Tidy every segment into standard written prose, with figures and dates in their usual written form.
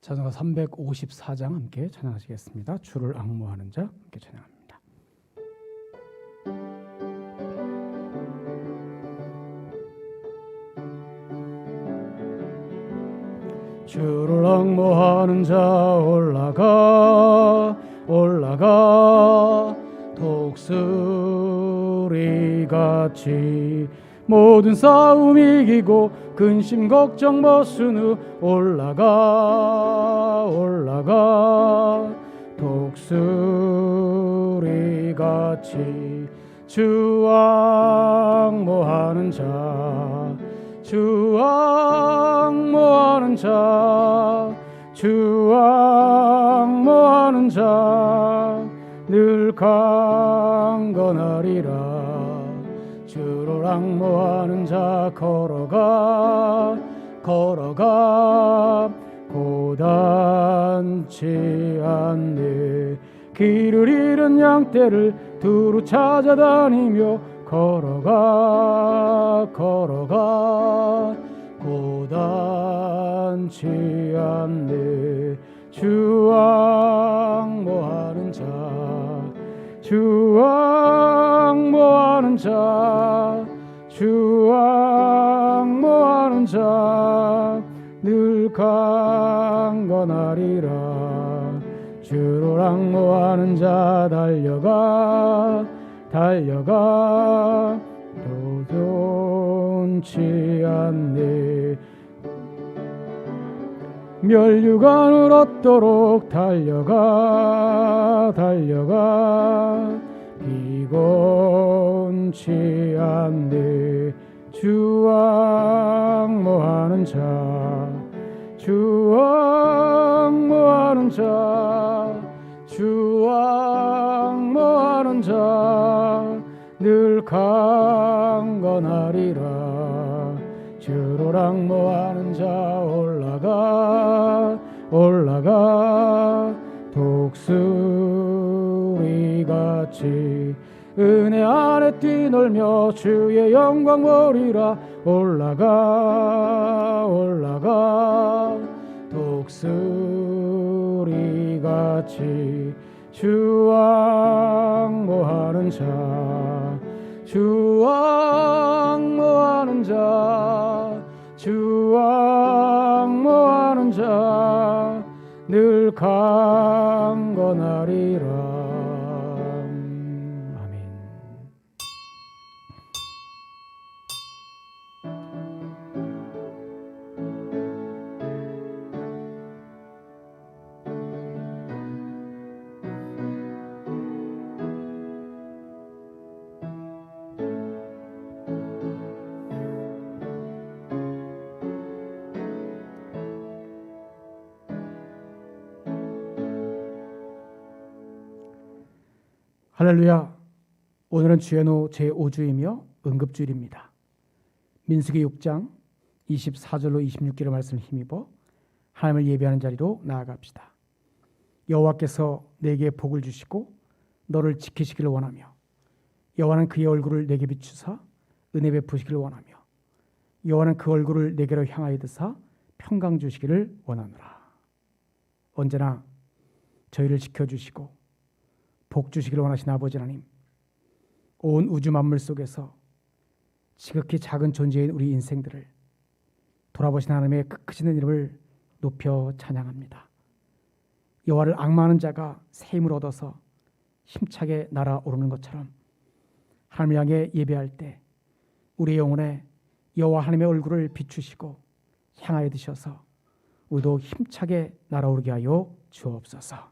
찬송가 354장 함께 찬양하시겠습니다. 주를 앙모하는 자 함께 찬양합니다. 주를 앙모하는 자 올라가 독수리같이 모든 싸움 이기고 근심 걱정 벗은 후 올라가 독수리같이 주 앙모하는 자 늘 강건하리라. 주를 앙모하는 자 걸어가 고단치 않네. 길을 잃은 양떼를 두루 찾아다니며 걸어가 고단치 않네. 주 앙모하는 자 늘 강건하리라. 주를 앙모하는 자 달려가 도전치 않네. 멸류관을 얻도록 달려가 비곤치 않네. 주 앙모하는 자 늘 강건하리라. 주를 앙모하는 자 올라가 독수리같이 은혜 아래 뛰놀며 주의 영광 보리라. 올라가 독수리같이 주 앙모하는 자 늘 강건하리라. 아멘. 할렐루야. 오늘은 주연호 제5주이며 응급주일입니다. 민수기 6장 24절로 26절의 말씀을 힘입어 하나님을 예배하는 자리로 나아갑시다. 여호와께서 내게 복을 주시고 너를 지키시기를 원하며 여호와는 그의 얼굴을 내게 비추사 은혜 베푸시기를 원하며 여호와는 그 얼굴을 내게로 향하여 드사 평강 주시기를 원하노라. 언제나 저희를 지켜주시고 복 주시기를 원하신 아버지 하나님, 온 우주 만물 속에서 지극히 작은 존재인 우리 인생들을 돌아보신 하나님의 그 크신 이름을 높여 찬양합니다. 여호와를 앙모하는 자가 새 힘을 얻어서 힘차게 날아오르는 것처럼 하나님을 향해 예배할 때 우리의 영혼에 여호와 하나님의 얼굴을 비추시고 향하여 드셔서 우리도 힘차게 날아오르게 하여 주옵소서.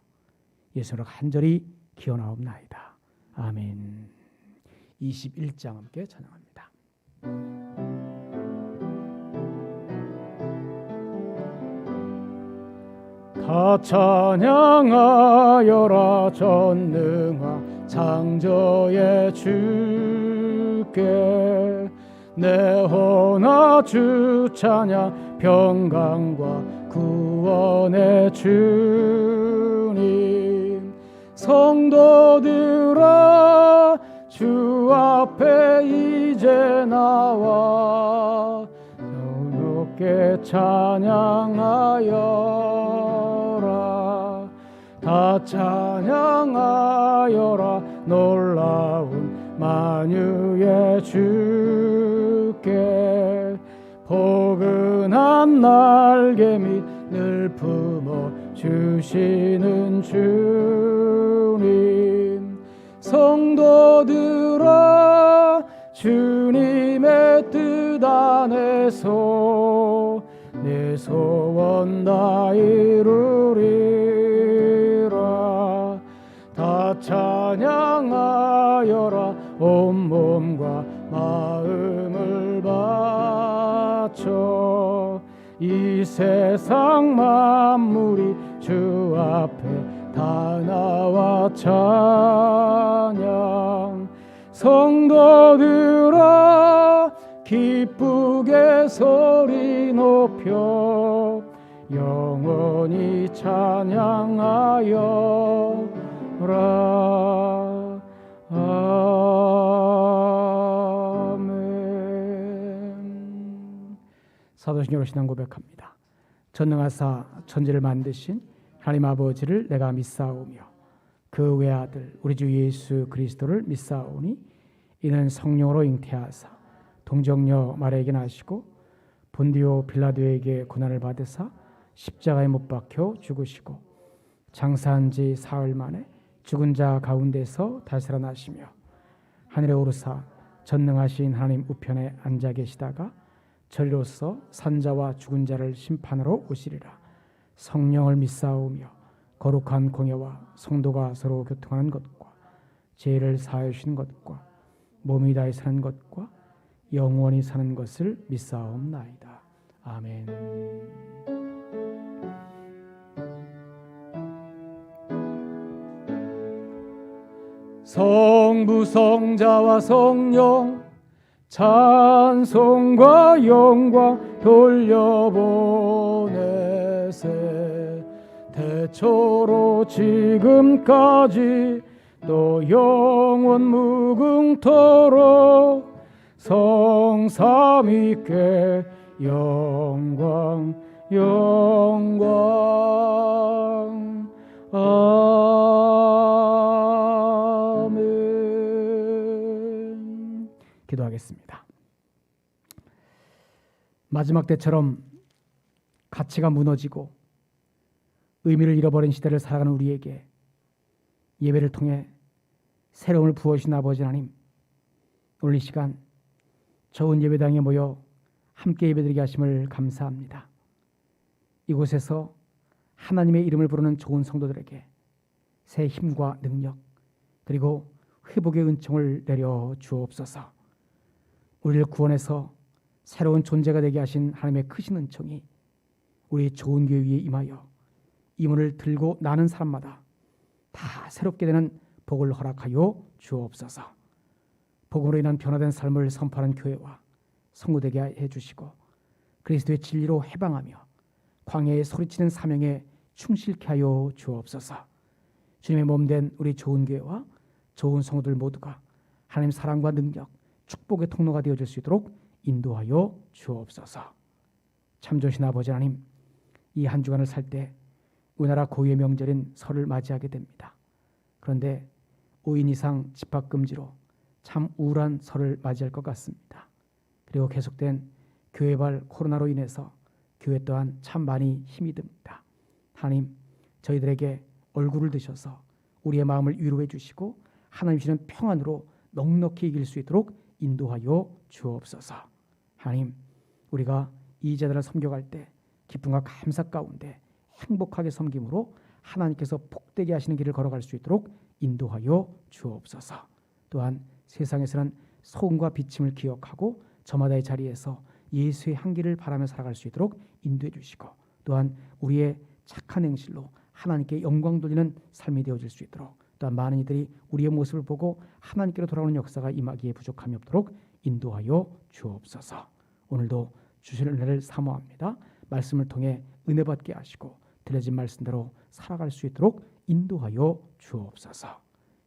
예수로 간절히 기원하옵나이다. 아멘. 21장 함께 찬양합니다. 다 찬양하여라 전능한 창조의 주께 내 혼아 주 찬양 평강과 구원의 주님. 성도들아 주 앞에 이제 나와 높게 찬양하여 다 찬양하여라 놀라운 만유의 주께 포근한 날개 밑 늘 품어 주시는 주님 성도들아 주님의 뜻 안에서 내 소원 다 이루리라 다 찬양하여라 온몸과 마음을 바쳐 이 세상 만물이 주 앞에 다 나와 찬양 성도들아 기쁘게 소리 높여 영원히 찬양하여라 아멘. 사도신경으로 신앙 고백합니다. 전능하사 천지를 만드신 하나님 아버지를 내가 믿사오며 그 외아들 우리 주 예수 그리스도를 믿사오니 이는 성령으로 잉태하사 동정녀 마리아에게 나시고 본디오 빌라도에게 고난을 받으사 십자가에 못 박혀 죽으시고 장사한 지 사흘 만에 죽은 자 가운데서 다시 살아나시며 하늘에 오르사 전능하신 하나님 우편에 앉아 계시다가 저리로서 산자와 죽은 자를 심판하러 오시리라. 성령을 믿사오며 거룩한 공예와 성도가 서로 교통하는 것과 죄를 사하여 주시는 것과 몸이 다해 사는 것과 영원히 사는 것을 믿사옵나이다. 아멘. 성부 성자와 성령 찬송과 영광 돌려보내세 태초로 지금까지 또 영원 무궁토록 성삼위께 영광 영광 아멘. 기도하겠습니다. 마지막 때처럼 가치가 무너지고 의미를 잃어버린 시대를 살아가는 우리에게 예배를 통해 새로움을 부어주신 아버지 하나님, 오늘 이 시간 좋은 예배당에 모여 함께 예배드리게 하심을 감사합니다. 이곳에서 하나님의 이름을 부르는 좋은 성도들에게 새 힘과 능력 그리고 회복의 은총을 내려 주옵소서. 우리를 구원해서 새로운 존재가 되게 하신 하나님의 크신 은총이 우리 좋은 교회 위에 임하여 이 문을 들고 나는 사람마다 다 새롭게 되는 복을 허락하여 주옵소서. 복음으로 인한 변화된 삶을 선포하는 교회와 성도되게 해주시고 그리스도의 진리로 해방하며 광야에 소리치는 사명에 충실케 하여 주옵소서. 주님의 몸된 우리 좋은 교회와 좋은 성도들 모두가 하나님 사랑과 능력, 축복의 통로가 되어줄 수 있도록 인도하여 주옵소서. 참 좋으신 아버지 하나님, 이 한 주간을 살 때 우리나라 고유의 명절인 설을 맞이하게 됩니다. 그런데 5인 이상 집합금지로 참 우울한 설을 맞이할 것 같습니다. 그리고 계속된 교회발 코로나로 인해서 교회 또한 참 많이 힘이 듭니다. 하나님, 저희들에게 얼굴을 드셔서 우리의 마음을 위로해 주시고 하나님 주시는 평안으로 넉넉히 이길 수 있도록 인도하여 주옵소서. 하나님, 우리가 이 제자를 섬겨갈 때 기쁨과 감사 가운데 행복하게 섬김으로 하나님께서 복되게 하시는 길을 걸어갈 수 있도록 인도하여 주옵소서. 또한 세상에서는 소음과 비침을 기억하고 저마다의 자리에서 예수의 향기를 바라며 살아갈 수 있도록 인도해 주시고 또한 우리의 착한 행실로 하나님께 영광 돌리는 삶이 되어질 수 있도록 또한 많은 이들이 우리의 모습을 보고 하나님께로 돌아오는 역사가 임하기에 부족함이 없도록 인도하여 주옵소서. 오늘도 주신 은혜를 사모합니다. 말씀을 통해 은혜 받게 하시고 들려진 말씀대로 살아갈 수 있도록 인도하여 주옵소서.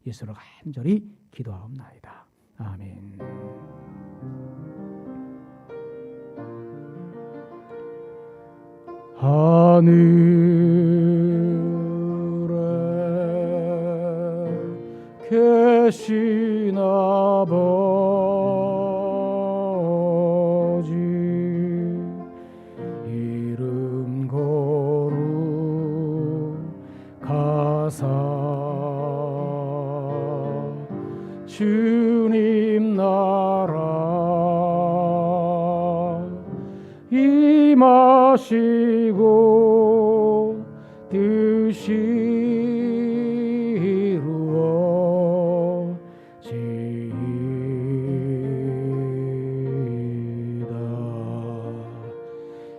예수로 간절히 기도하옵나이다. 아멘. 하늘에 계신 아버지 이름 거룩하사 주님 나라 임하시고 뜻이 이루어지이다.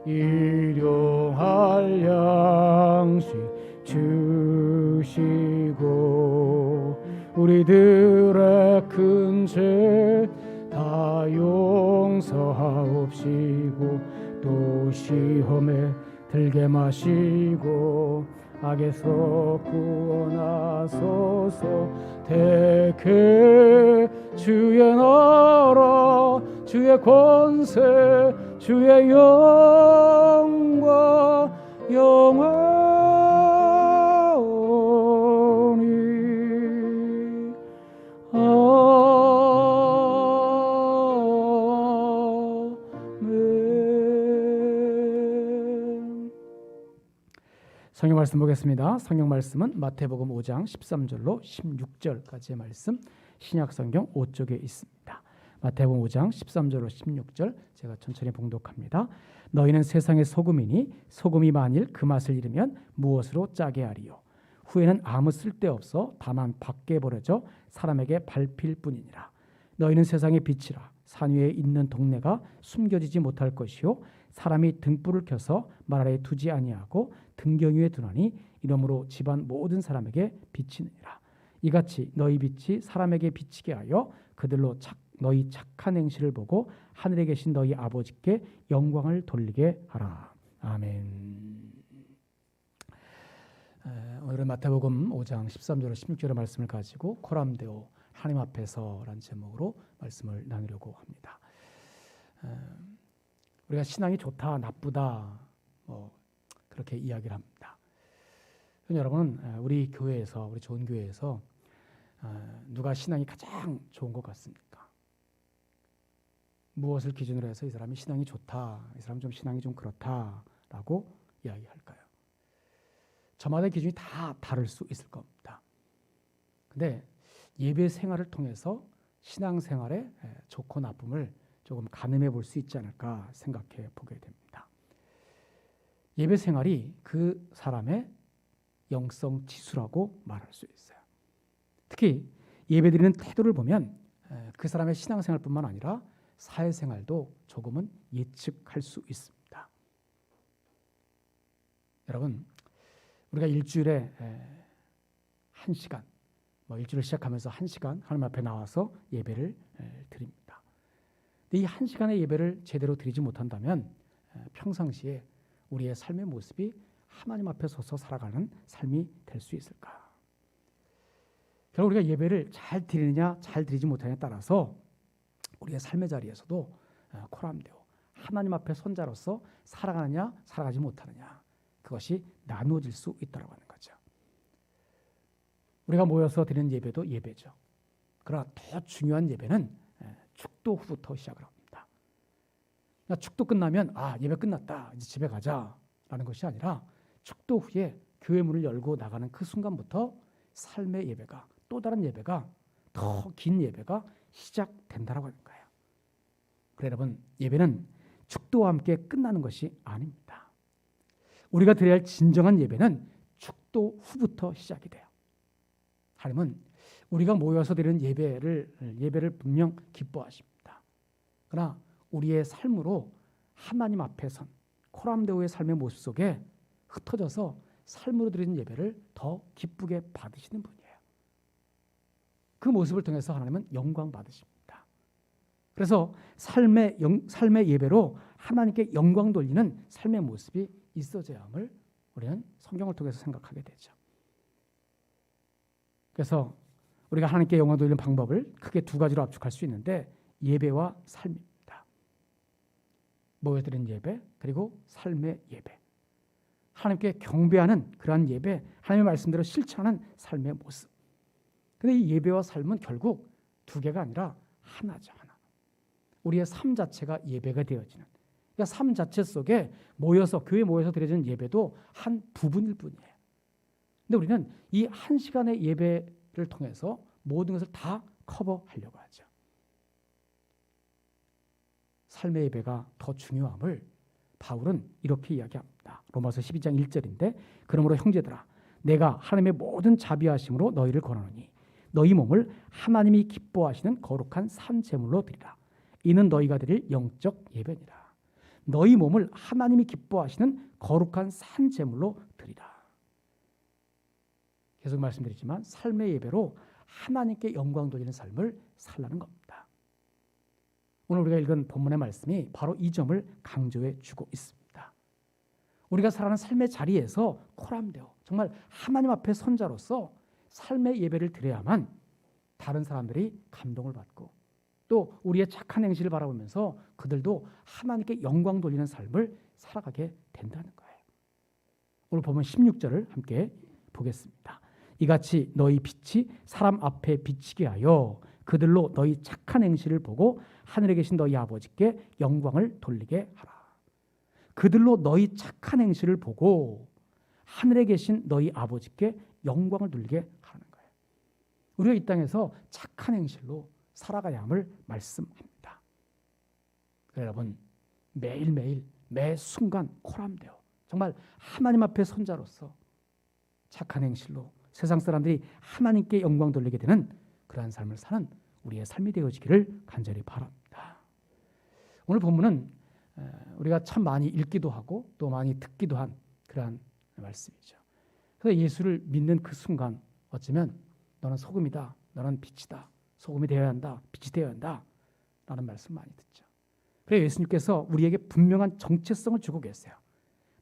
일용할 양식 주시고 우리들의 큰 죄 다 용서하옵시고 또 시험에 들게 마시고 악에서 구원하소서. 대개 주의 나라 주의 권세 주의 영광 영원히 아멘. 성경 말씀 보겠습니다. 성경 말씀은 마태복음 5장 13절로 16절까지의 말씀, 신약 성경 5쪽에 있습니다. 마태복음 5장 13절로 16절 제가 천천히 봉독합니다. 너희는 세상의 소금이니 소금이 만일 그 맛을 잃으면 무엇으로 짜게 하리요. 후에는 아무 쓸데없어 다만 밖에 버려져 사람에게 밟힐 뿐이니라. 너희는 세상의 빛이라. 산 위에 있는 동네가 숨겨지지 못할 것이요 사람이 등불을 켜서 말 아래에 두지 아니하고 등경 위에 두나니 이러므로 집안 모든 사람에게 비치느니라. 이같이 너희 빛이 사람에게 비치게 하여 그들로 너희 착한 행실을 보고 하늘에 계신 너희 아버지께 영광을 돌리게 하라. 아멘. 오늘은 마태복음 5장 13절로 16절의 말씀을 가지고 코람데오 하나님 앞에서라는 제목으로 말씀을 나누려고 합니다. 우리가 신앙이 좋다 나쁘다 그렇게 이야기를 합니다. 여러분, 우리 교회에서 우리 좋은 교회에서 누가 신앙이 가장 좋은 것 같습니까? 무엇을 기준으로 해서 이 사람이 신앙이 좋다, 이 사람 좀 신앙이 좀 그렇다라고 이야기할까요? 저마다의 기준이 다 다를 수 있을 겁니다. 근데 예배 생활을 통해서 신앙 생활의 좋고 나쁨을 조금 가늠해 볼 수 있지 않을까 생각해 보게 됩니다. 예배 생활이 그 사람의 영성 지수라고 말할 수 있어요. 특히 예배드리는 태도를 보면 그 사람의 신앙생활뿐만 아니라 사회생활도 조금은 예측할 수 있습니다. 여러분, 우리가 일주일에 1시간, 일주일을 시작하면서 1시간 하나님 앞에 나와서 예배를 드립니다. 근데 이 1시간의 예배를 제대로 드리지 못한다면 평상시에 우리의 삶의 모습이 하나님 앞에 서서 살아가는 삶이 될 수 있을까? 결국 우리가 예배를 잘 드리느냐 잘 드리지 못하느냐에 따라서 우리의 삶의 자리에서도 코람데오 하나님 앞에 손자로서 살아가느냐 살아가지 못하느냐 그것이 나누어질 수 있다고 하는 거죠. 우리가 모여서 드리는 예배도 예배죠. 그러나 더 중요한 예배는 축도 후부터 시작을 합니다. 축도 끝나면 예배 끝났다 이제 집에 가자라는 것이 아니라 축도 후에 교회 문을 열고 나가는 그 순간부터 삶의 예배가 또 다른 예배가 더 긴 예배가 시작된다라고 하는 거예요. 그래 여러분, 예배는 축도와 함께 끝나는 것이 아닙니다. 우리가 드려야 할 진정한 예배는 축도 후부터 시작이 돼요. 하나님은 우리가 모여서 드리는 예배를 분명 기뻐하십니다. 그러나 우리의 삶으로 하나님 앞에 선 코람데오의 삶의 모습 속에 흩어져서 삶으로 드리는 예배를 더 기쁘게 받으시는 분이에요. 그 모습을 통해서 하나님은 영광 받으십니다. 그래서 삶의 예배로 하나님께 영광 돌리는 삶의 모습이 있어져야 함을 우리는 성경을 통해서 생각하게 되죠. 그래서 우리가 하나님께 영광 돌리는 방법을 크게 두 가지로 압축할 수 있는데 예배와 삶입니다. 모여드린 예배 그리고 삶의 예배. 하나님께 경배하는 그러한 예배, 하나님의 말씀대로 실천하는 삶의 모습. 근데 이 예배와 삶은 결국 두 개가 아니라 하나죠. 하나. 우리의 삶 자체가 예배가 되어지는. 그러니까 삶 자체 속에 모여서 교회에 모여서 드려지는 예배도 한 부분일 뿐이에요. 근데 우리는 이 한 시간의 예배를 통해서 모든 것을 다 커버하려고 하죠. 삶의 예배가 더 중요함을 바울은 이렇게 이야기합니다. 로마서 12장 1절인데 그러므로 형제들아 내가 하나님의 모든 자비하심으로 너희를 권하노니 너희 몸을 하나님이 기뻐하시는 거룩한 산 제물로 드리라. 이는 너희가 드릴 영적 예배니라. 너희 몸을 하나님이 기뻐하시는 거룩한 산 제물로 드리라. 계속 말씀드리지만 삶의 예배로 하나님께 영광 돌리는 삶을 살라는 겁니다. 오늘 우리가 읽은 본문의 말씀이 바로 이 점을 강조해 주고 있습니다. 우리가 살아가는 삶의 자리에서 코람되어 정말 하나님 앞에 선자로서 삶의 예배를 드려야만 다른 사람들이 감동을 받고 또 우리의 착한 행실을 바라보면서 그들도 하나님께 영광 돌리는 삶을 살아가게 된다는 거예요. 오늘 보면 16절을 함께 보겠습니다. 이같이 너희 빛이 사람 앞에 비치게 하여 그들로 너희 착한 행실을 보고 하늘에 계신 너희 아버지께 영광을 돌리게 하라. 그들로 너희 착한 행실을 보고 하늘에 계신 너희 아버지께 영광을 돌리게 하라는 거예요. 우리가 이 땅에서 착한 행실로 살아가야 함을 말씀합니다. 여러분 매일매일 매 순간 코람되어 정말 하나님 앞에 선자로서 착한 행실로 세상 사람들이 하나님께 영광 돌리게 되는 그러한 삶을 사는 우리의 삶이 되어지기를 간절히 바랍니다. 오늘 본문은 우리가 참 많이 읽기도 하고 또 많이 듣기도 한 그러한 말씀이죠. 그래서 예수를 믿는 그 순간 어쩌면 너는 소금이다, 너는 빛이다, 소금이 되어야 한다, 빛이 되어야 한다 라는 말씀 많이 듣죠. 그래서 예수님께서 우리에게 분명한 정체성을 주고 계세요.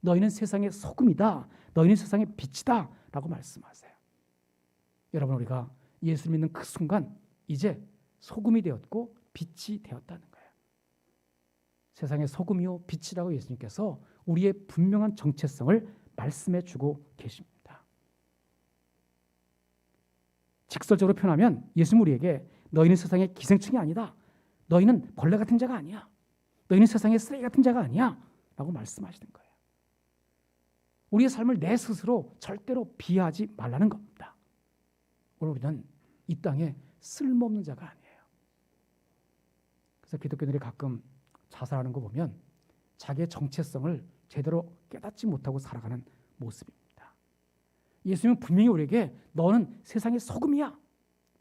너희는 세상의 소금이다, 너희는 세상의 빛이다 라고 말씀하세요. 여러분 우리가 예수를 믿는 그 순간 이제 소금이 되었고 빛이 되었다는 거예요. 세상의 소금이요 빛이라고 예수님께서 우리의 분명한 정체성을 말씀해 주고 계십니다. 직설적으로 표현하면 예수님 우리에게 너희는 세상의 기생충이 아니다. 너희는 벌레 같은 자가 아니야. 너희는 세상의 쓰레기 같은 자가 아니야. 라고 말씀하시는 거예요. 우리의 삶을 내 스스로 절대로 비하하지 말라는 겁니다. 오늘 우리는 이 땅에 쓸모없는 자가 아니에요. 그래서 기독교인들이 가끔 자살하는 거 보면 자기의 정체성을 제대로 깨닫지 못하고 살아가는 모습입니다. 예수님은 분명히 우리에게 너는 세상의 소금이야.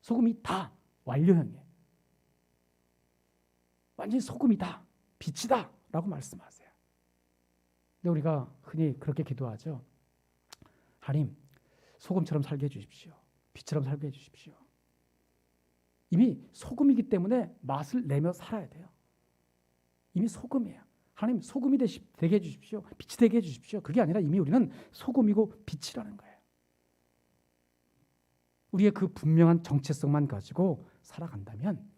소금이 다 완료형이에요. 완전히 소금이다. 빛이다. 라고 말씀하세요. 근데 우리가 흔히 그렇게 기도하죠. 하나님, 소금처럼 살게 해주십시오. 빛처럼 살게 해주십시오. 이미 소금이기 때문에 맛을 내며 살아야 돼요. 이미 소금이에요. 하나님 소금이 되게 해주십시오. 빛이 되게 해주십시오. 그게 아니라 이미 우리는 소금이고 빛이라는 거예요. 우리의 그 분명한 정체성만 가지고 살아간다면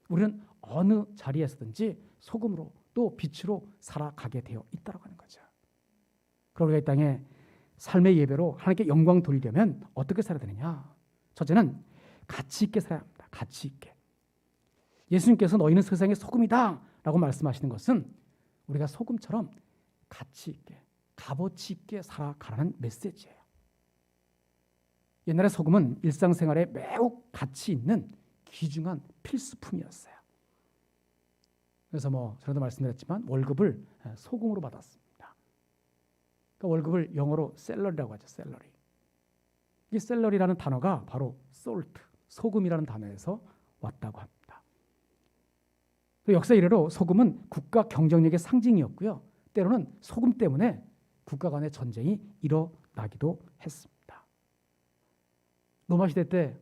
우리는 어느 자리에서든지 소금으로 또 빛으로 살아가게 되어 있다고 하는 거죠. 그럼 우리가 이 땅에 삶의 예배로 하나님께 영광 돌리려면 어떻게 살아야 되느냐? 첫째는 가치 있게 살아야 합니다. 가치 있게. 예수님께서 너희는 세상의 소금이다 라고 말씀하시는 것은 우리가 소금처럼 가치 있게, 값어치 있게 살아가라는 메시지예요. 옛날에 소금은 일상생활에 매우 가치 있는 귀중한 필수품이었어요. 그래서 전에도 말씀드렸지만 월급을 소금으로 받았습니다. 그러니까 월급을 영어로 셀러리라고 하죠. 셀러리. 이 셀러리라는 단어가 바로 솔트, 소금이라는 단어에서 왔다고 합니다. 역사 이래로 소금은 국가 경쟁력의 상징이었고요. 때로는 소금 때문에 국가 간의 전쟁이 일어나기도 했습니다. 로마 시대 때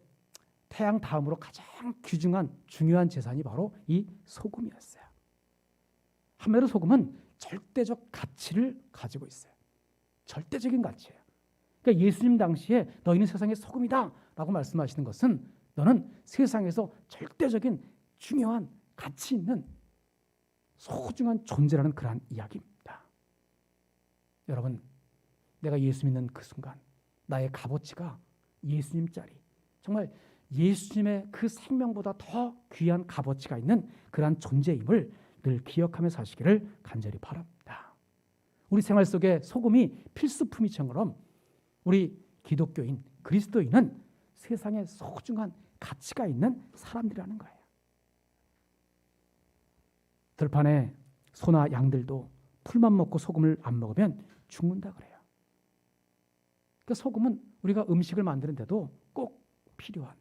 태양 다음으로 가장 귀중한 중요한 재산이 바로 이 소금이었어요. 한마디로 소금은 절대적 가치를 가지고 있어요. 절대적인 가치예요. 그러니까 예수님 당시에 너희는 세상의 소금이다 라고 말씀하시는 것은 너는 세상에서 절대적인 중요한 가치 있는 소중한 존재라는 그러한 이야기입니다. 여러분, 내가 예수 믿는 그 순간 나의 값어치가 예수님짜리, 정말 예수님의 그 생명보다 더 귀한 값어치가 있는 그러한 존재임을 늘 기억하며 사시기를 간절히 바랍니다. 우리 생활 속에 소금이 필수품이처럼 우리 기독교인, 그리스도인은 세상에 소중한 가치가 있는 사람들이라는 거예요. 들판에 소나 양들도 풀만 먹고 소금을 안 먹으면 죽는다 그래요. 그 소금은 우리가 음식을 만드는데도 꼭 필요한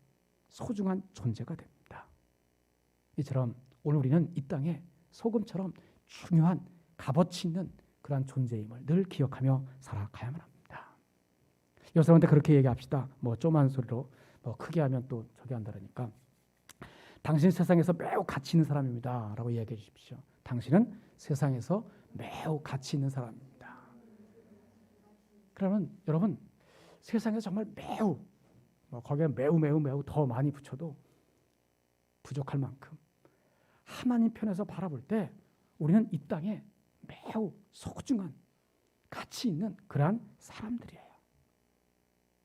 소중한 존재가 됩니다. 이처럼 오늘 우리는 이 땅에 소금처럼 중요한 값어치 있는 그러한 존재임을 늘 기억하며 살아가야만 합니다. 여러분한테 그렇게 얘기합시다. 뭐 조그만 소리로 뭐 크게 하면 또 저기 한다 그러니까 당신 세상에서 매우 가치 있는 사람입니다 라고 이야기해 주십시오. 당신은 세상에서 매우 가치 있는 사람입니다. 그러면 여러분 세상에서 정말 매우 거기에 매우 더 많이 붙여도 부족할 만큼 하나님 편에서 바라볼 때 우리는 이 땅에 매우 소중한 가치 있는 그러한 사람들이에요.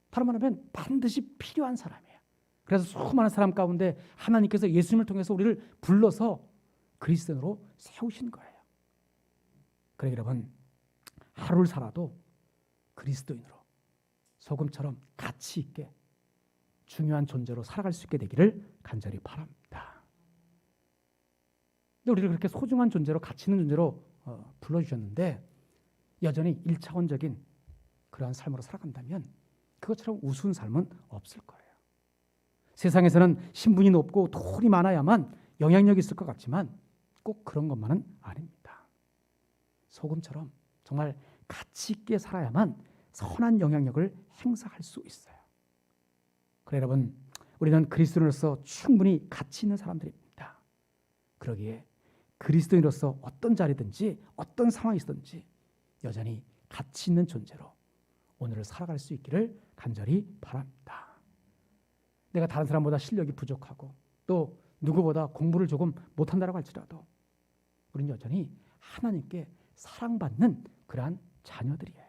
다른 말하면 반드시 필요한 사람이에요. 그래서 수많은 사람 가운데 하나님께서 예수님을 통해서 우리를 불러서 그리스도인으로 세우신 거예요. 그래 여러분 하루를 살아도 그리스도인으로 소금처럼 가치 있게 중요한 존재로 살아갈 수 있게 되기를 간절히 바랍니다. 근데 우리를 그렇게 소중한 존재로 가치 있는 존재로 불러주셨는데 여전히 1차원적인 그러한 삶으로 살아간다면 그것처럼 우스운 삶은 없을 거예요. 세상에서는 신분이 높고 돈이 많아야만 영향력이 있을 것 같지만 꼭 그런 것만은 아닙니다. 소금처럼 정말 가치 있게 살아야만 선한 영향력을 행사할 수 있어요. 그래 여러분 우리는 그리스도인으로서 충분히 가치 있는 사람들입니다. 그러기에 그리스도인으로서 어떤 자리든지 어떤 상황이 있든지 여전히 가치 있는 존재로 오늘을 살아갈 수 있기를 간절히 바랍니다. 내가 다른 사람보다 실력이 부족하고 또 누구보다 공부를 조금 못한다고 할지라도 우리는 여전히 하나님께 사랑받는 그러한 자녀들이에요.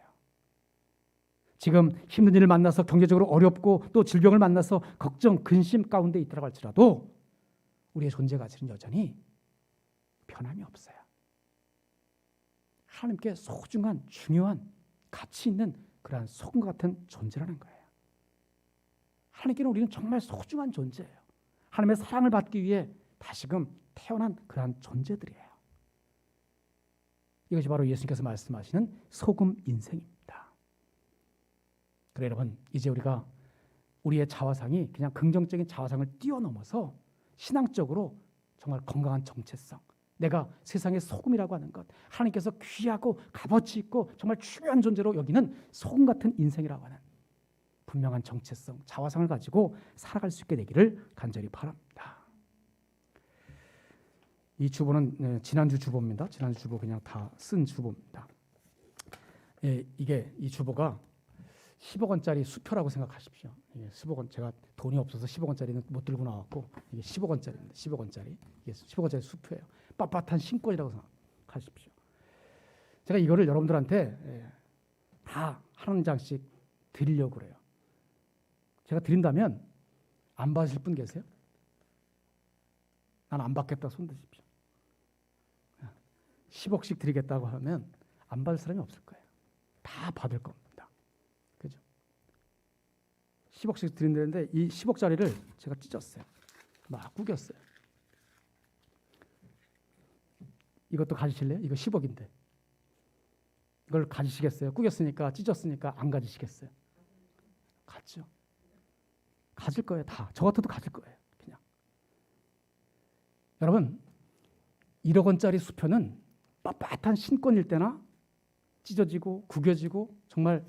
지금 힘든 일을 만나서 경제적으로 어렵고 또 질병을 만나서 걱정, 근심 가운데 있다고 할지라도 우리의 존재 가치는 여전히 변함이 없어요. 하나님께 소중한 중요한 가치 있는 그러한 소금 같은 존재라는 거예요. 하나님께는 우리는 정말 소중한 존재예요. 하나님의 사랑을 받기 위해 다시금 태어난 그러한 존재들이에요. 이것이 바로 예수님께서 말씀하시는 소금 인생입니다. 그래 여러분 이제 우리가 우리의 자화상이 그냥 긍정적인 자화상을 뛰어넘어서 신앙적으로 정말 건강한 정체성, 내가 세상의 소금이라고 하는 것, 하나님께서 귀하고 값어치 있고 정말 중요한 존재로 여기는 소금 같은 인생이라고 하는 분명한 정체성, 자화상을 가지고 살아갈 수 있게 되기를 간절히 바랍니다. 이 주보는 지난주 주보입니다. 지난주 주보 그냥 다 쓴 주보입니다. 이게 이 주보가 10억 원짜리 수표라고 생각하십시오. 10억 원 제가 돈이 없어서 10억 원짜리는 못 들고 나왔고 이게 10억 원짜리입니다. 10억 원짜리. 이게 10억 원짜리 수표예요. 빳빳한 신권이라고 생각하십시오. 제가 이거를 여러분들한테 다 한 장씩 드리려고 그래요. 제가 드린다면 안 받으실 분 계세요? 난 안 받겠다 손 드십시오. 10억씩 드리겠다고 하면 안 받을 사람이 없을 거예요. 다 받을 겁니다. 그죠? 10억씩 드린다는데 이 10억짜리를 제가 찢었어요. 막 구겼어요. 이것도 가지실래요? 이거 10억인데. 이걸 가지시겠어요? 구겼으니까 찢었으니까 안 가지시겠어요? 가죠. 가질 거예요. 다. 저 같아도 가질 거예요. 그냥. 여러분 1억 원짜리 수표는 빳빳한 신권일 때나 찢어지고 구겨지고 정말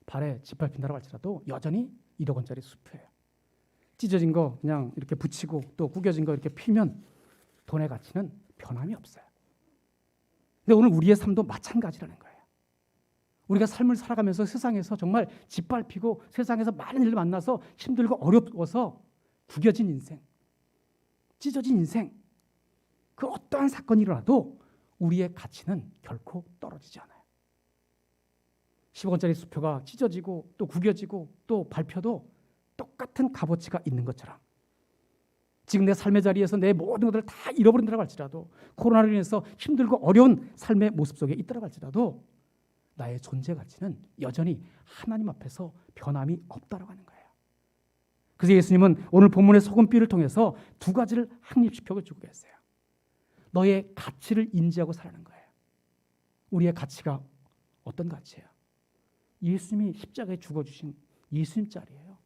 발에 짓밟힌다고 할지라도 여전히 1억 원짜리 수표예요. 찢어진 거 그냥 이렇게 붙이고 또 구겨진 거 이렇게 피면 돈의 가치는 변함이 없어요. 근데 오늘 우리의 삶도 마찬가지라는 거예요. 우리가 삶을 살아가면서 세상에서 정말 짓밟히고 세상에서 많은 일을 만나서 힘들고 어려워서 구겨진 인생, 찢어진 인생, 그 어떠한 사건이 일어나도 우리의 가치는 결코 떨어지지 않아요. 10억 원짜리 수표가 찢어지고 또 구겨지고 또 밟혀도 똑같은 값어치가 있는 것처럼 지금 내 삶의 자리에서 내 모든 것들을 다 잃어버린다고 할지라도 코로나로 인해서 힘들고 어려운 삶의 모습 속에 있다고 할지라도 나의 존재 가치는 여전히 하나님 앞에서 변함이 없다라고 하는 거예요. 그래서 예수님은 오늘 본문의 소금비를 통해서 두 가지를 확립시켜 주고 계세요. 너의 가치를 인지하고 살아가는 거예요. 우리의 가치가 어떤 가치예요? 예수님이 십자가에 죽어주신 예수님짜리예요.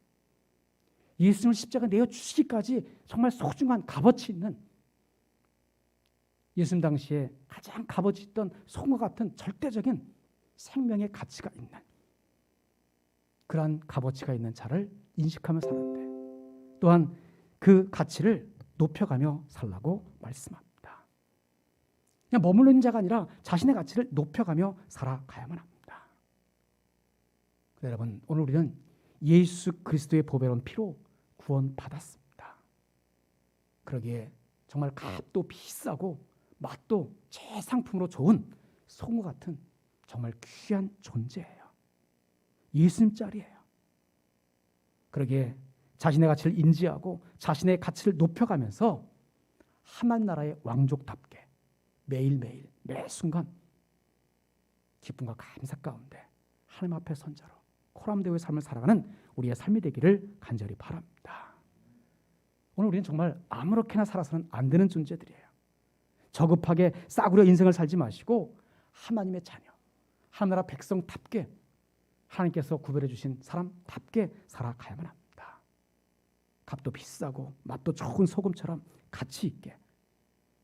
예수님을 십자가에 내어주시기까지 정말 소중한 값어치 있는, 예수님 당시에 가장 값어치 있던 송과 같은 절대적인 생명의 가치가 있는, 그러한 값어치가 있는 자를 인식하며 사는데 또한 그 가치를 높여가며 살라고 말씀합니다. 그냥 머무르는 자가 아니라 자신의 가치를 높여가며 살아가야만 합니다. 여러분, 오늘 우리는 예수 그리스도의 보배로운 피로 구원받았습니다. 그러기에 정말 값도 비싸고 맛도 최상품으로 좋은 송우 같은 정말 귀한 존재예요. 예수님짜리예요. 그러기에 자신의 가치를 인지하고 자신의 가치를 높여가면서 하나님 나라의 왕족답게 매일매일 매 순간 기쁨과 감사 가운데 하나님 앞에 선자로 코람대오의 삶을 살아가는 우리의 삶이 되기를 간절히 바랍니다. 오늘 우리는 정말 아무렇게나 살아서는 안 되는 존재들이에요. 저급하게 싸구려 인생을 살지 마시고 하나님의 자녀, 하나나라 백성답게 하나님께서 구별해 주신 사람답게 살아가야만 합니다. 값도 비싸고 맛도 좋은 소금처럼 가치 있게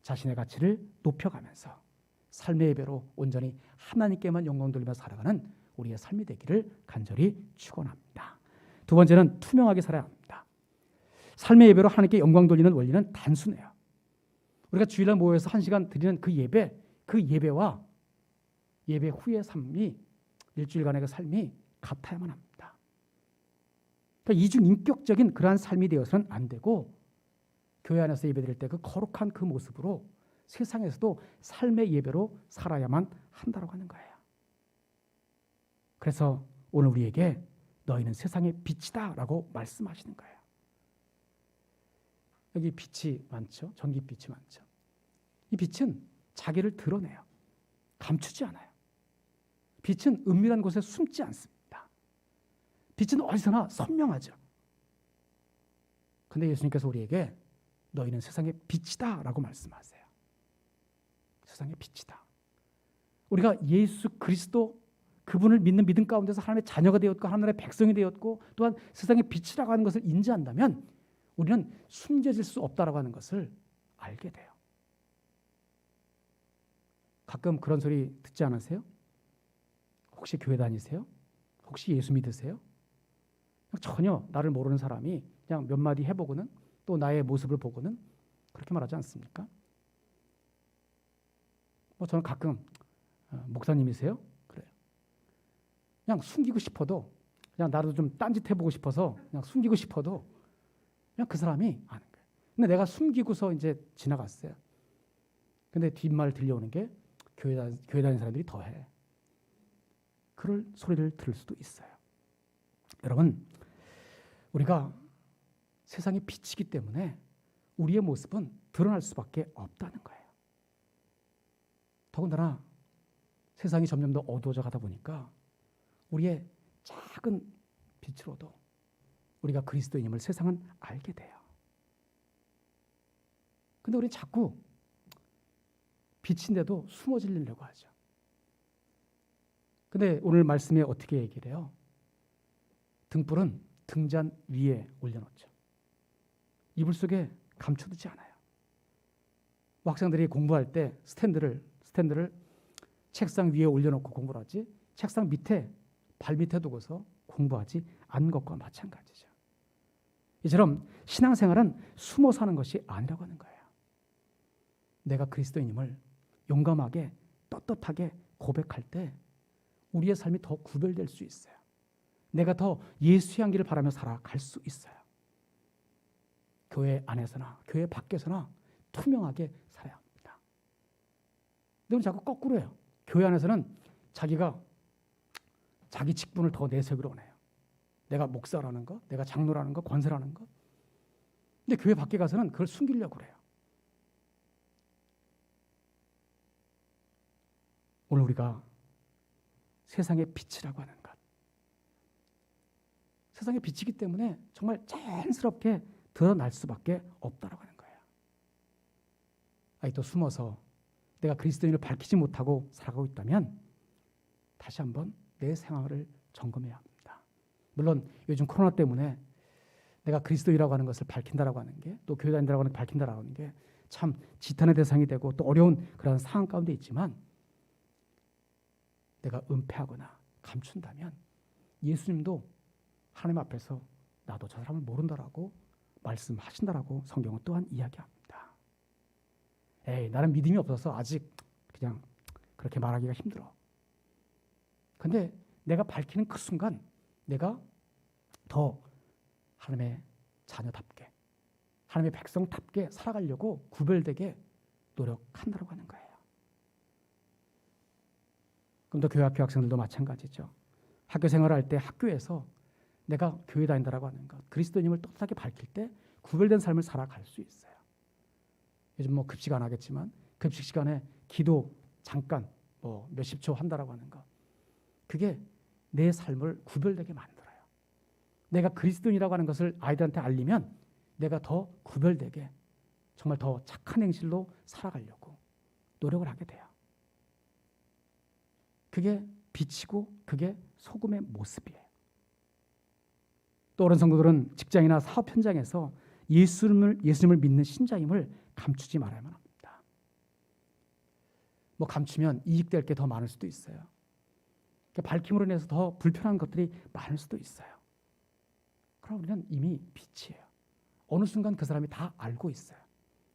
자신의 가치를 높여가면서 삶의 예배로 온전히 하나님께만 영광 돌리며 살아가는 우리의 삶이 되기를 간절히 축원합니다. 두 번째는 투명하게 살아야 합니다. 삶의 예배로 하나님께 영광 돌리는 원리는 단순해요. 우리가 주일날 모여서 1시간 드리는 그 예배와 예배 후의 삶이, 일주일간의 그 삶이 같아야만 합니다. 그러니까 이중인격적인 그러한 삶이 되어서는 안 되고, 교회 안에서 예배드릴 때 그 거룩한 그 모습으로 세상에서도 삶의 예배로 살아야만 한다고 하는 거예요. 그래서 오늘 우리에게 너희는 세상의 빛이다 라고 말씀하시는 거예요. 여기 빛이 많죠. 전기빛이 많죠. 이 빛은 자기를 드러내요. 감추지 않아요. 빛은 은밀한 곳에 숨지 않습니다. 빛은 어디서나 선명하죠. 그런데 예수님께서 우리에게 너희는 세상의 빛이다 라고 말씀하세요. 세상의 빛이다. 우리가 예수 그리스도 그분을 믿는 믿음 가운데서 하나님의 자녀가 되었고 하나님의 백성이 되었고 또한 세상의 빛이라고 하는 것을 인지한다면 우리는 숨겨질 수 없다라고 하는 것을 알게 돼요. 가끔 그런 소리 듣지 않으세요? 혹시 교회 다니세요? 혹시 예수 믿으세요? 전혀 나를 모르는 사람이 그냥 몇 마디 해보고는 또 나의 모습을 보고는 그렇게 말하지 않습니까? 저는 가끔 목사님이세요? 그래요. 그냥 숨기고 싶어도, 그냥 나도 좀 딴짓 해보고 싶어서 그냥 숨기고 싶어도 그냥 그 사람이 아는 거예요. 근데 내가 숨기고서 이제 지나갔어요. 근데 뒷말 들려오는 게 교회 다니는 사람들이 더해. 그럴 소리를 들을 수도 있어요. 여러분, 우리가 세상의 빛이기 때문에 우리의 모습은 드러날 수밖에 없다는 거예요. 더군다나 세상이 점점 더 어두워져 가다 보니까 우리의 작은 빛으로도 우리가 그리스도인임을 세상은 알게 돼요. 근데 우리는 자꾸 빛인데도 숨어 지려고 하죠. 근데 오늘 말씀에 어떻게 얘기를 해요? 등불은 등잔 위에 올려놓죠. 이불 속에 감춰두지 않아요. 학생들이 공부할 때 스탠드를 책상 위에 올려놓고 공부를 하지, 책상 밑에 발 밑에 두고서 공부하지 않은 것과 마찬가지죠. 이처럼 신앙생활은 숨어 사는 것이 아니라고 하는 거예요. 내가 그리스도인임을 용감하게 떳떳하게 고백할 때 우리의 삶이 더 구별될 수 있어요. 내가 더 예수의 향기를 바라며 살아갈 수 있어요. 교회 안에서나 교회 밖에서나 투명하게 살아야 합니다. 근데 우리 자꾸 거꾸로 해요. 교회 안에서는 자기 직분을 더 내세우기로 원해요. 내가 목사라는 거, 내가 장로라는 거, 권세라는 거. 근데 교회 밖에 가서는 그걸 숨기려고 그래요. 오늘 우리가 세상의 빛이라고 하는 것, 세상의 빛이기 때문에 정말 자연스럽게 드러날 수밖에 없다라고 하는 거예요. 또 숨어서 내가 그리스도인을 밝히지 못하고 살아가고 있다면 다시 한번 내 생활을 점검해야 합니다. 물론 요즘 코로나 때문에 내가 그리스도인이라고 하는 것을 밝힌다라고 하는 게, 또 교회 다닌다라고 하는 걸 밝힌다라고 하는 게 참 지탄의 대상이 되고 또 어려운 그런 상황 가운데 있지만, 내가 은폐하거나 감춘다면 예수님도 하나님 앞에서 나도 저 사람을 모른다라고 말씀하신다라고 성경은 또한 이야기합니다. 나는 믿음이 없어서 아직 그냥 그렇게 말하기가 힘들어. 근데 내가 밝히는 그 순간 내가 더 하나님의 자녀답게, 하나님의 백성답게 살아가려고 구별되게 노력한다고 하는 거예요. 그럼 또 교회 학교 학생들도 마찬가지죠. 학교 생활할 때 학교에서 내가 교회 다닌다라고 하는 것, 그리스도님을 떳떳하게 밝힐 때 구별된 삶을 살아갈 수 있어요. 요즘 뭐 급식 안 하겠지만 급식 시간에 기도 잠깐 몇십 초 한다라고 하는 것, 그게 내 삶을 구별되게 만들어요. 내가 그리스도인이라고 하는 것을 아이들한테 알리면 내가 더 구별되게 정말 더 착한 행실로 살아가려고 노력을 하게 돼요. 그게 빛이고 그게 소금의 모습이에요. 또 어른 성도들은 직장이나 사업 현장에서 예수님을 믿는 신자임을 감추지 말아야만 합니다. 감추면 이익될 게 더 많을 수도 있어요. 그러니까 밝힘으로 인해서 더 불편한 것들이 많을 수도 있어요. 그럼 우리는 이미 빛이에요. 어느 순간 그 사람이 다 알고 있어요.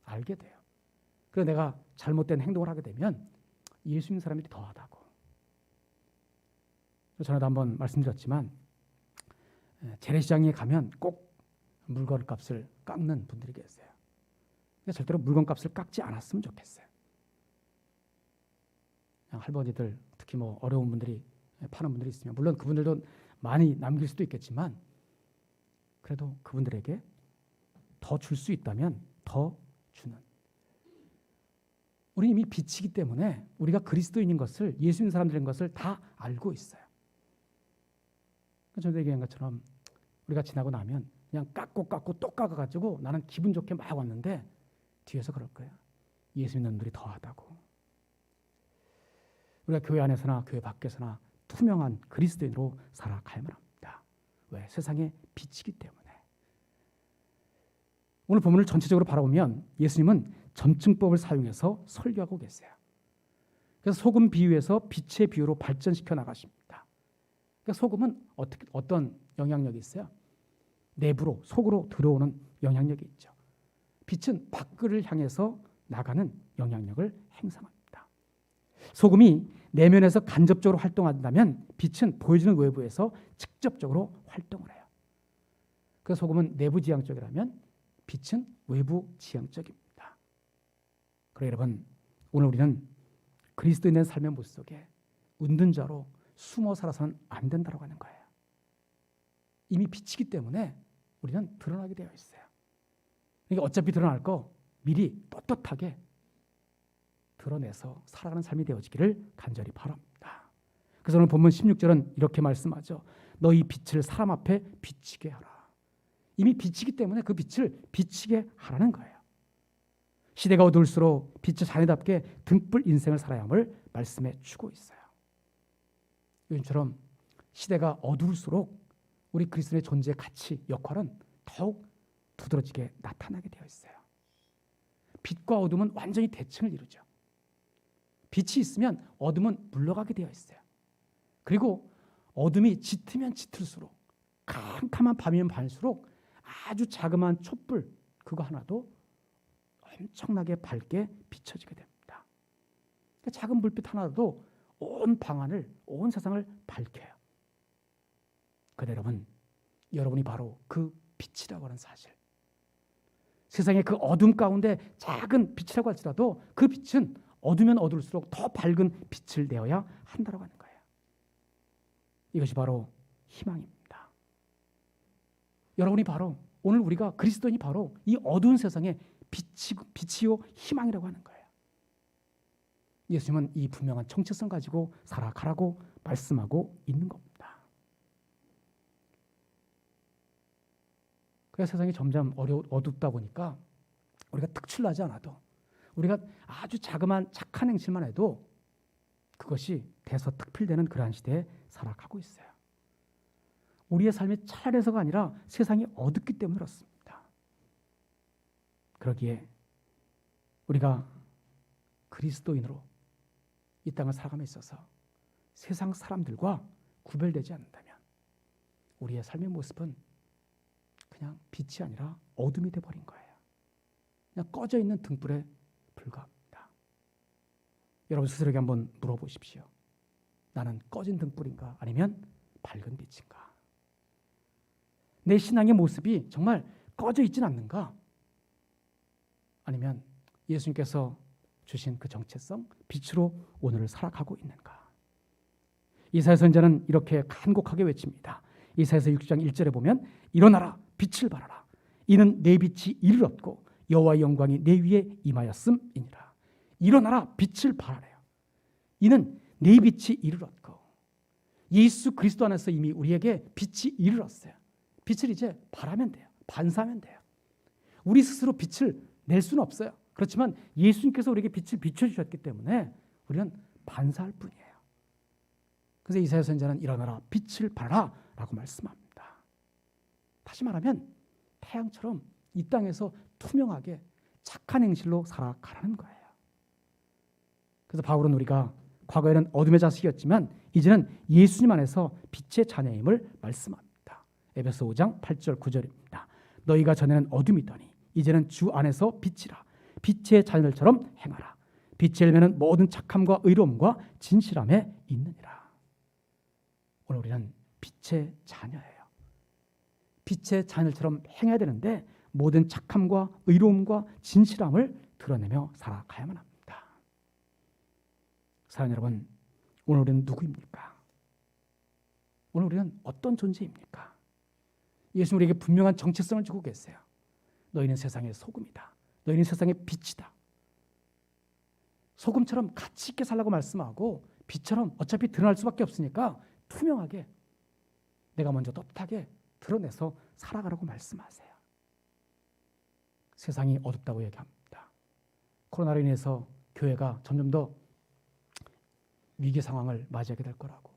알게 돼요. 그래서 내가 잘못된 행동을 하게 되면 예수 믿는 사람들이 더하다고. 전에도 한번 말씀드렸지만 재래시장에 가면 꼭 물건값을 깎는 분들이 계세요. 근데 절대로 물건값을 깎지 않았으면 좋겠어요. 그냥 할머니들, 특히 어려운 분들이 파는 분들이 있으면 물론 그분들도 많이 남길 수도 있겠지만 그래도 그분들에게 더 줄 수 있다면 더 주는. 우리 이미 빛이기 때문에 우리가 그리스도인인 것을, 예수 믿는 사람들인 것을 다 알고 있어요. 전에 얘기한 것처럼 우리가 지나고 나면 그냥 깎고 또 깎아가지고 나는 기분 좋게 막 왔는데 뒤에서 그럴 거예요. 예수 믿는 놈들이 더하다고. 우리가 교회 안에서나 교회 밖에서나 투명한 그리스도인으로 살아가야만 합니다. 왜? 세상의 빛이기 때문에. 오늘 본문을 전체적으로 바라보면 예수님은 점증법을 사용해서 설교하고 계세요. 그래서 소금 비유에서 빛의 비유로 발전시켜 나가십니다. 그러니까 소금은 어떤 영향력이 있어요? 내부로, 속으로 들어오는 영향력이 있죠. 빛은 밖을 향해서 나가는 영향력을 행사합니다. 소금이 내면에서 간접적으로 활동한다면 빛은 보여지는 외부에서 직접적으로 활동을 해요. 그래서 소금은 내부 지향적이라면 빛은 외부 지향적입니다. 그래 여러분, 오늘 우리는 그리스도인의 삶의 모습 속에 웃는 자로 숨어 살아서는 안 된다고 하는 거예요. 이미 빛이기 때문에 우리는 드러나게 되어 있어요. 그러니까 어차피 드러날 거 미리 떳떳하게 드러내서 살아가는 삶이 되어지기를 간절히 바랍니다. 그래서 오늘 본문 16절은 이렇게 말씀하죠. 너희 빛을 사람 앞에 비치게 하라. 이미 빛이기 때문에 그 빛을 비치게 하라는 거예요. 시대가 어두울수록 빛의 자녀답게 등불 인생을 살아야 함을 말씀해 주고 있어요. 요즘처럼 시대가 어두울수록 우리 그리스도의 존재, 가치, 역할은 더욱 두드러지게 나타나게 되어 있어요. 빛과 어둠은 완전히 대칭을 이루죠. 빛이 있으면 어둠은 물러가게 되어 있어요. 그리고 어둠이 짙으면 짙을수록, 캄캄한 밤이면 밤일수록 아주 자그마한 촛불 그거 하나도 엄청나게 밝게 비춰지게 됩니다. 그러니까 작은 불빛 하나도 온 방안을, 온 세상을 밝혀요. 그런데 여러분이 바로 그 빛이라고 하는 사실, 세상의 그 어둠 가운데 작은 빛이라고 할지라도 그 빛은 어두면 어두울수록 더 밝은 빛을 내어야 한다고 하는 거예요. 이것이 바로 희망입니다. 여러분이 바로 오늘 우리가 그리스도인이 바로 이 어두운 세상에 빛이요 희망이라고 하는 거예요. 예수님은 이 분명한 정체성 가지고 살아가라고 말씀하고 있는 겁니다. 그래서 세상이 점점 어둡다 보니까 우리가 특출나지 않아도 우리가 아주 자그마한 착한 행실만 해도 그것이 대서특필되는 그러한 시대에 살아가고 있어요. 우리의 삶이 차라리서가 아니라 세상이 어둡기 때문에 그렇습니다. 그러기에 우리가 그리스도인으로 이 땅을 살아감에 있어서 세상 사람들과 구별되지 않는다면 우리의 삶의 모습은 그냥 빛이 아니라 어둠이 되어버린 거예요. 그냥 꺼져 있는 등불에 불과합니다. 여러분 스스로에게 한번 물어보십시오. 나는 꺼진 등불인가 아니면 밝은 빛인가? 내 신앙의 모습이 정말 꺼져 있진 않는가? 아니면 예수님께서 주신 그 정체성, 빛으로 오늘을 살아가고 있는가? 이사야 선지자는 이렇게 간곡하게 외칩니다. 이사야서 6장 1절에 보면 일어나라 빛을 발하라 이는 내 빛이 이를 얻고 여호와의 영광이 내 위에 임하였음이니라. 일어나라 빛을 발하래요. 이는 내 빛이 이를 얻고 예수 그리스도 안에서 이미 우리에게 빛이 이를 얻었어요. 빛을 이제 발하면 돼요. 반사하면 돼요. 우리 스스로 빛을 낼 수는 없어요. 그렇지만 예수님께서 우리에게 빛을 비춰주셨기 때문에 우리는 반사할 뿐이에요. 그래서 이사야 선지자는 일어나라 빛을 발하라 라고 말씀합니다. 다시 말하면 태양처럼 이 땅에서 투명하게 착한 행실로 살아가라는 거예요. 그래서 바울은 우리가 과거에는 어둠의 자식이었지만 이제는 예수님 안에서 빛의 자녀임을 말씀합니다. 에베소 5장 8절 9절입니다. 너희가 전에는 어둠이더니 이제는 주 안에서 빛이라. 빛의 자녀들처럼 행하라. 빛의 열매는 모든 착함과 의로움과 진실함에 있느니라. 오늘 우리는 빛의 자녀예요. 빛의 자녀들처럼 행해야 되는데 모든 착함과 의로움과 진실함을 드러내며 살아가야만 합니다. 사랑하는 여러분, 오늘 우리는 누구입니까? 오늘 우리는 어떤 존재입니까? 예수님 우리에게 분명한 정체성을 주고 계세요. 너희는 세상의 소금이다. 너희는 세상의 빛이다. 소금처럼 가치 있게 살라고 말씀하고 빛처럼 어차피 드러날 수밖에 없으니까 투명하게 내가 먼저 떳하게 드러내서 살아가라고 말씀하세요. 세상이 어둡다고 얘기합니다. 코로나로 인해서 교회가 점점 더 위기 상황을 맞이하게 될 거라고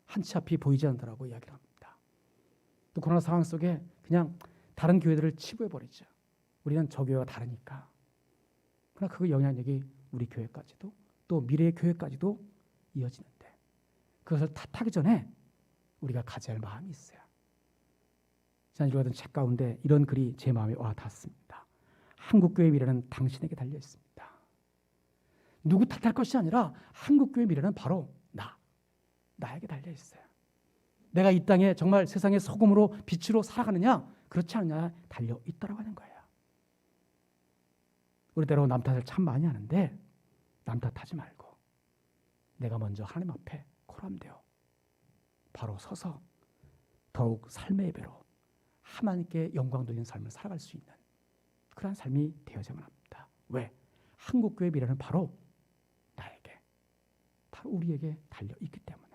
한치 앞이 보이지 않더라고 이야기를 합니다. 또 코로나 상황 속에 그냥 다른 교회들을 치부해버리죠. 우리는 저 교회와 다르니까. 그러나 그 영향력이 우리 교회까지도 또 미래의 교회까지도 이어지는데 그것을 탓하기 전에 우리가 가져야 할 마음이 있어요. 지난 읽었던 책 가운데 이런 글이 제 마음에 와 닿습니다. 한국교회의 미래는 당신에게 달려 있습니다. 누구 탓할 것이 아니라 한국교회의 미래는 바로 나에게 달려 있어요. 내가 이 땅에 정말 세상의 소금으로 빛으로 살아가느냐 그렇지 않느냐 달려 있다라고 하는 거예요. 우리 때로 남 탓을 참 많이 하는데 남 탓하지 말고 내가 먼저 하나님 앞에 코람되어 바로 서서 더욱 삶의 예배로 하나님께 영광 돌리는 삶을 살아갈 수 있는 그러한 삶이 되어야만 합니다. 왜? 한국교회 미래는 바로 나에게, 바로 우리에게 달려있기 때문에.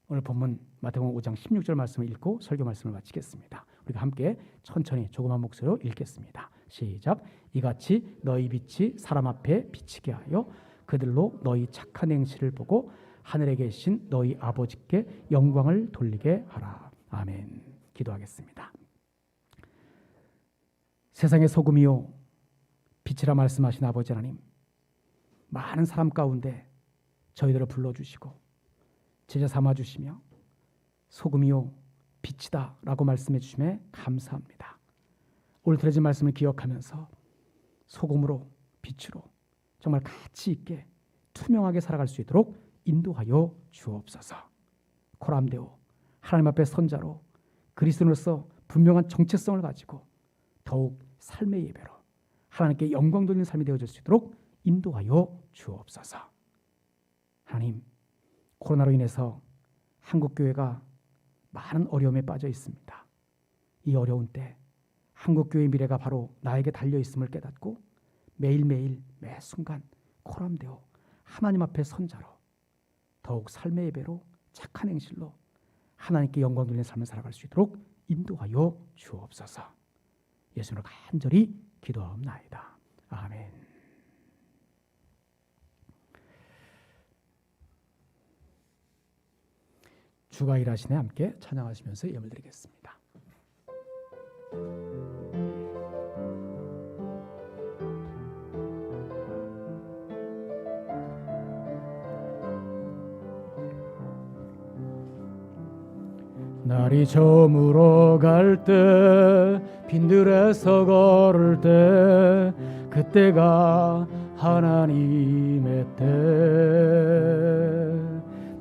오늘 본문 마태복음 5장 16절 말씀을 읽고 설교 말씀을 마치겠습니다. 우리가 함께 천천히 조그만 목소리로 읽겠습니다. 시작. 이같이 너희 빛이 사람 앞에 비치게 하여 그들로 너희 착한 행실을 보고 하늘에 계신 너희 아버지께 영광을 돌리게 하라. 아멘. 기도하겠습니다. 세상의 소금이요 빛이라 말씀하신 아버지 하나님, 많은 사람 가운데 저희들을 불러주시고 제자 삼아주시며 소금이요 빛이다 라고 말씀해 주심에 감사합니다. 오늘 들어진 말씀을 기억하면서 소금으로 빛으로 정말 가치 있게 투명하게 살아갈 수 있도록 인도하여 주옵소서. 코람데오 하나님 앞에 선자로 그리스도인으로서 분명한 정체성을 가지고 더욱 삶의 예배로 하나님께 영광 돌리는 삶이 되어질 수 있도록 인도하여 주옵소서. 하나님, 코로나로 인해서 한국교회가 많은 어려움에 빠져 있습니다. 이 어려운 때 한국교회의 미래가 바로 나에게 달려있음을 깨닫고 매일매일 매 순간 코람되어 하나님 앞에 선자로 더욱 삶의 예배로 착한 행실로 하나님께 영광 돌리는 삶을 살아갈 수 있도록 인도하여 주옵소서. 예수님으로 간절히 기도하옵나이다. 아멘. 주가 일하시네 함께 찬양하시면서 예물 드리겠습니다. 날이 저물어 갈 때 빈들에서 걸을 때 그때가 하나님의 때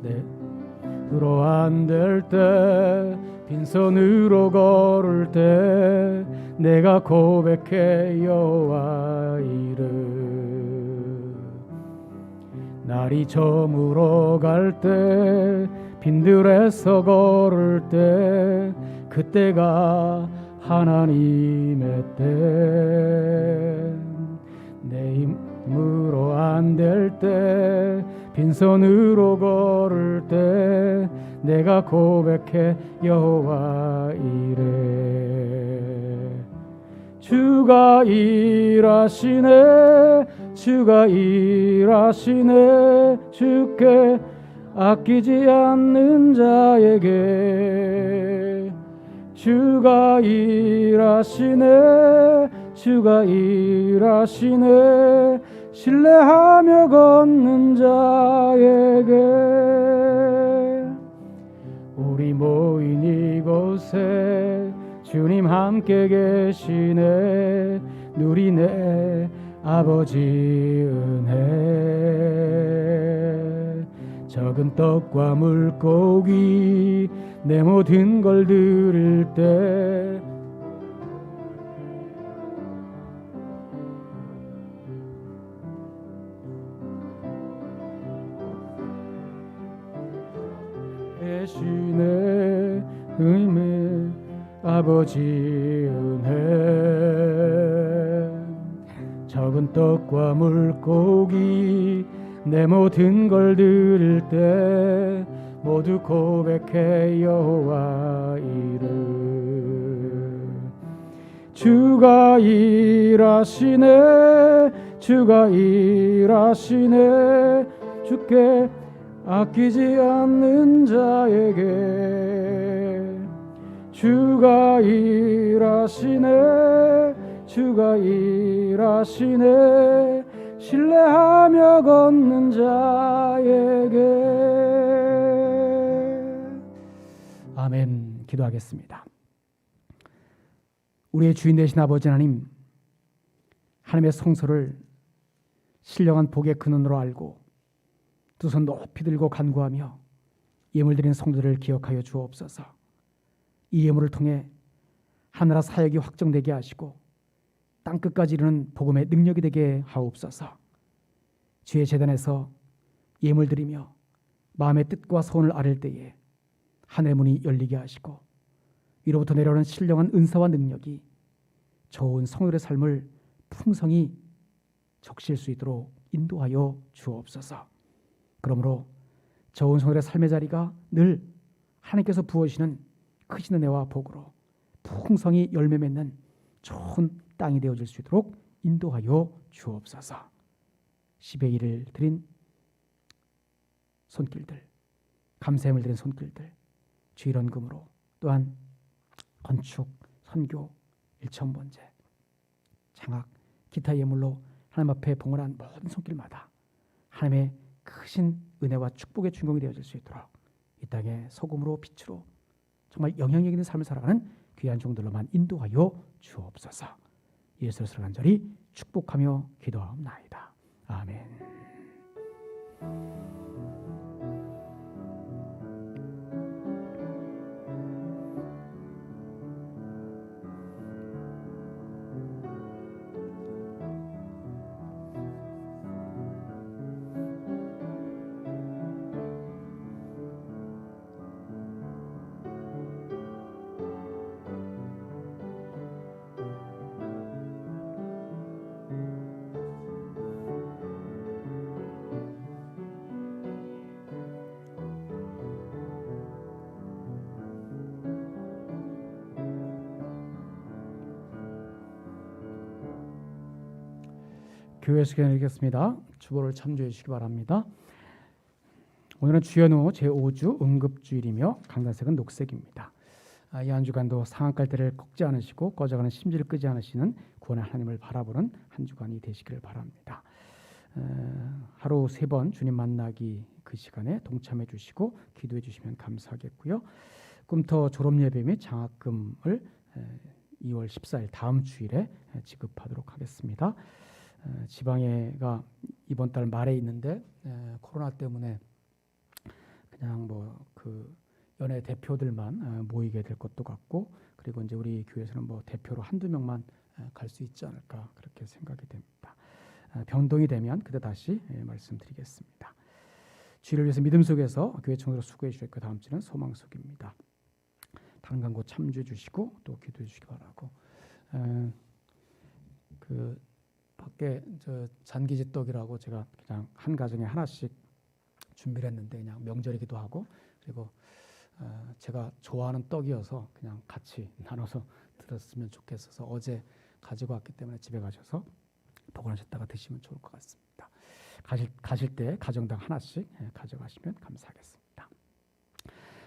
내로 안 될 때 빈손으로 걸을 때 내가 고백해 여호와 이름 날이 저물어 갈 때 빈들에서 걸을 때 그때가 하나님의 때 내 힘으로 안 될 때 빈손으로 걸을 때 내가 고백해 여호와 이래 주가 일하시네 주가 일하시네 주께 아끼지 않는 자에게 주가 일하시네 주가 일하시네 신뢰하며 걷는 자에게 우리 모인 이곳에 주님 함께 계시네 누리네 아버지 은혜 적은 떡과 물고기 내 모든 걸 드릴 때 대신에 의미 아버지 은혜 적은 떡과 물고기 내 모든 걸 드릴 때 모두 고백해 여호와 이름 주가 일하시네 주가 일하시네 주께 아끼지 않는 자에게 주가 일하시네 주가 일하시네 신뢰하며 걷는 자에게 아멘. 기도하겠습니다. 우리의 주인 되신 아버지 하나님 하나님의 성소를 신령한 복의 근원으로 알고 두 손 높이 들고 간구하며 예물 드리는 성도들을 기억하여 주옵소서. 이 예물을 통해 하나라 사역이 확정되게 하시고 땅끝까지 이르는 복음의 능력이 되게 하옵소서. 주의 제단에서 예물 드리며 마음의 뜻과 소원을 아뢰을 때에 하늘의 문이 열리게 하시고 위로부터 내려오는 신령한 은사와 능력이 좋은 성도의 삶을 풍성히 적실 수 있도록 인도하여 주옵소서. 그러므로 좋은 성도의 삶의 자리가 늘 하나님께서 부어주시는 크신 은혜와 복으로 풍성히 열매 맺는 좋은 땅이 되어질 수 있도록 인도하여 주옵소서. 10의 1을 드린 손길들, 감사함을 드린 손길들, 주일원금으로 또한 건축, 선교, 일천번제, 장학, 기타 예물로 하나님 앞에 봉헌한 모든 손길마다 하나님의 크신 은혜와 축복의 주인공이 되어질 수 있도록 이 땅에 소금으로 빛으로 정말 영향력 있는 삶을 살아가는 귀한 종들로만 인도하여 주옵소서. 예수를 간절히 축복하며 기도하옵나이다. 아멘. 교회 수견을 읽겠습니다. 주보를 참조해 주시기 바랍니다. 오늘은 주연후 제5주 응급주일이며 강단색은 녹색입니다. 이 한 주간도 상한갈대를 꺾지 않으시고 꺼져가는 심지를 끄지 않으시는 구원의 하나님을 바라보는 한 주간이 되시기를 바랍니다. 하루 3번 주님 만나기 그 시간에 동참해 주시고 기도해 주시면 감사하겠고요. 꿈터 졸업예배 및 장학금을 2월 14일 다음 주일에 지급하도록 하겠습니다. 지방에가 이번 달 말에 있는데 코로나 때문에 그냥 그 연예 대표들만 모이게 될 것도 같고, 그리고 이제 우리 교회에서는 대표로 한두 명만 갈 수 있지 않을까 그렇게 생각이 됩니다. 변동이 되면 그때 다시 말씀드리겠습니다. 주일을 위해서 믿음 속에서 교회 청소로 수고해 주셨고 다음 주는 소망 속입니다. 다른 광고 참조해 주시고 또 기도해 주시기 바라고. 그 밖에 잔기지 떡이라고 제가 그냥 한 가정에 하나씩 준비를 했는데 그냥 명절이기도 하고, 그리고 제가 좋아하는 떡이어서 그냥 같이 나눠서 들었으면 좋겠어서 어제 가지고 왔기 때문에 집에 가셔서 보관하셨다가 드시면 좋을 것 같습니다. 가실 때 가정당 하나씩 가져가시면 감사하겠습니다.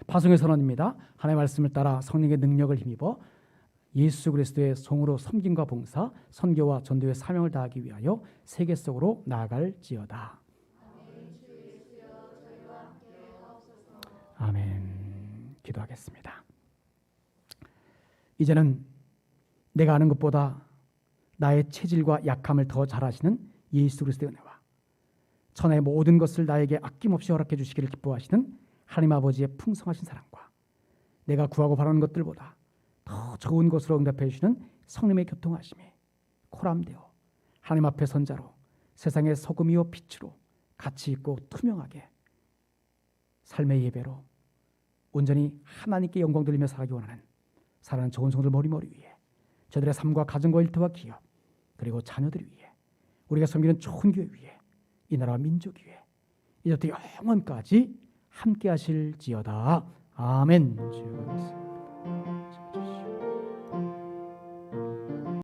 파송의 선언입니다. 하나님의 말씀을 따라 성령의 능력을 힘입어 예수 그리스도의 종으로 섬김과 봉사, 선교와 전도의 사명을 다하기 위하여 세계 속으로 나아갈지어다. 아멘. 기도하겠습니다. 이제는 내가 아는 것보다 나의 체질과 약함을 더 잘 아시는 예수 그리스도의 은혜와 천하의 모든 것을 나에게 아낌없이 허락해 주시기를 기뻐하시는 하나님 아버지의 풍성하신 사랑과 내가 구하고 바라는 것들보다 더 좋은 것으로 응답해 주시는 성령의 교통하심이 코람되어 하나님 앞에 선자로 세상의 소금이요 빛으로 가치 있고 투명하게 삶의 예배로 온전히 하나님께 영광 돌리며 살기 원하는 사랑하는 좋은 성들 머리머리 위에 저들의 삶과 가정과 일터와 기업 그리고 자녀들 위에 우리가 섬기는 좋은 교회 위에 이 나라와 민족 위에 이제부터 영원까지 함께 하실지어다. 아멘. 주여.